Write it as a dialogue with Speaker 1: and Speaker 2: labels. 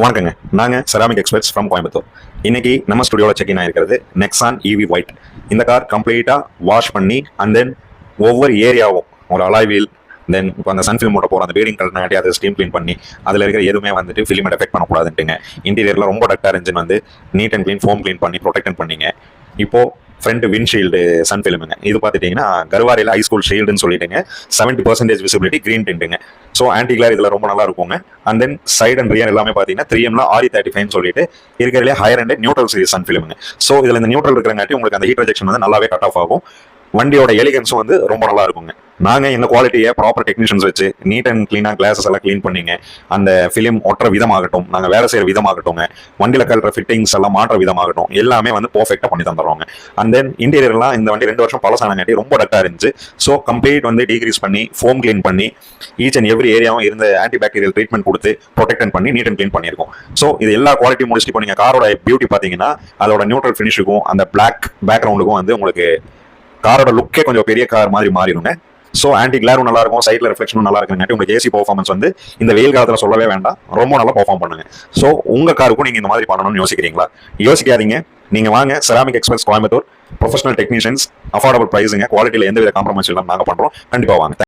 Speaker 1: வணக்கங்க. நாங்கள் ceramic experts from Coimbatore. இன்னைக்கு நம்ம ஸ்டுடியோவில் செக்இன் ஆகிருக்கிறது நெக்ஸான் EV ஒயிட். இந்த கார் கம்ப்ளீட்டாக வாஷ் பண்ணி அண்ட் தென் ஒவ்வொரு ஏரியாவும் ஒரு அலாய் வீல் தென் இப்போ அந்த சன் ஃபிலிம் மூட போகிற அந்த பேடிங் கட்டினாட்டி அதை ஸ்டீம் க்ளீன் பண்ணி அதில் இருக்கிற எதுவுமே வந்துட்டு ஃபிலிம் எஃபெக்ட் பண்ணக்கூடாதுன்ட்டுங்க. இன்டீரியரில் ரொம்ப டக்டார் இன்ஜின் வந்து neat and clean foam clean பண்ணி ப்ரொடெக்ட் பண்ணிங்க. இப்போது ஃப்ரண்ட் விண்ட்ஷீல்டு சன் ஃபிலிமுங்க. இது பார்த்துட்டிங்கன்னா கர்வாரியில் ஹைஸ்கூல் ஷீல்டுன்னு சொல்லிட்டுங்க 70% விசிபிலிட்டி க்ரீன் டின்ட்டுங்க. ஸோ ஆன்டி கிளார் இதில் ரொம்ப நல்லா இருக்குங்க. And then side and rear எல்லாமே பார்த்தீங்கன்னா 3Mல RE35 சொல்லிட்டு இருக்கிறதுலே higher and neutral series sun ஃபிலிமுங்க. ஸோ இதில் இந்த நியூட்ரல் இருக்கிறங்காட்டி உங்களுக்கு அந்த ஹீட் ரிஜெக்ஷன் வந்து நல்லாவே கட் ஆஃப் ஆகும். வண்டியோட எலிகன்ஸும் வந்து ரொம்ப நல்லா இருக்குங்க. நாங்கள் இந்த குவாலிட்டியை ப்ராப்பர் டெக்னீஷியன்ஸ் வச்சு நீட் அண்ட் க்ளீனாக கிளாஸஸ் எல்லாம் க்ளீன் பண்ணிங்க. அந்த ஃபிலிம் ஒட்டுற விதமாகட்டும், நாங்கள் வேலை செய்கிற விதமாகட்டும்ங்க, வண்டியில் கல்ற ஃபிட்டிங்ஸ் எல்லாம் மாற்ற விதமாகட்டும், எல்லாமே வந்து பர்ஃபெக்டாக பண்ணி தந்துடுவாங்க. அண்ட் தென் இன்டீரியர்லாம் இந்த வண்டி 2 வருஷம் பழசானங்காட்டி ரொம்ப டட்டாக இருந்துச்சு. ஸோ கம்ப்ளீட் வந்து டீக்ரீஸ் பண்ணி ஃபோம் க்ளீன் பண்ணி ஈச் அண்ட் எவ்ரி ஏரியாவும் இருந்த ஆன்டி பாக்டீரியல் ட்ரீட்மெண்ட் கொடுத்து ப்ரொடெக்ட் பண்ணி நீட் அண்ட் க்ளீன் பண்ணியிருக்கோம். ஸோ இது எல்லா குவாலிட்டி முடிச்சுட்டு இப்போ நீங்கள் காரோட பியூட்டி பார்த்தீங்கன்னா அதோட நியூட்ரல் ஃபினிஷுக்கும் அந்த பிளாக் பேக்ரவுண்டுக்கும் வந்து உங்களுக்கு காரோட லுக்கே கொஞ்சம் பெரிய கார் மாதிரி மாறிடுங்க. ஸோ ஆன்டி கிளாரும் நல்லா இருக்கும், சைட்ல ரிஃப்ளெக்ஷனும் நல்லா இருக்குங்காட்டி உங்களுக்கு ஏசி பர்ஃபார்மன்ஸ் வந்து இந்த வெயில் காலத்தில் சொல்லவே வேண்டாம், ரொம்ப நல்லா பர்ஃபார்ம் பண்ணுங்க. ஸோ உங்க காருக்கும் நீங்க இந்த மாதிரி பண்ணணும்னு யோசிக்கிறீங்களா? யோசிக்காதீங்க. நீங்க வாங்க ceramic experts Coimbatore. Professional technicians, affordable பிரைஸுங்க, குவாலிட்டியில் எந்தவித காம்ப்ரமைஸ் இல்லாமல் நாங்கள் பண்றோம். கண்டிப்பாக வாங்க.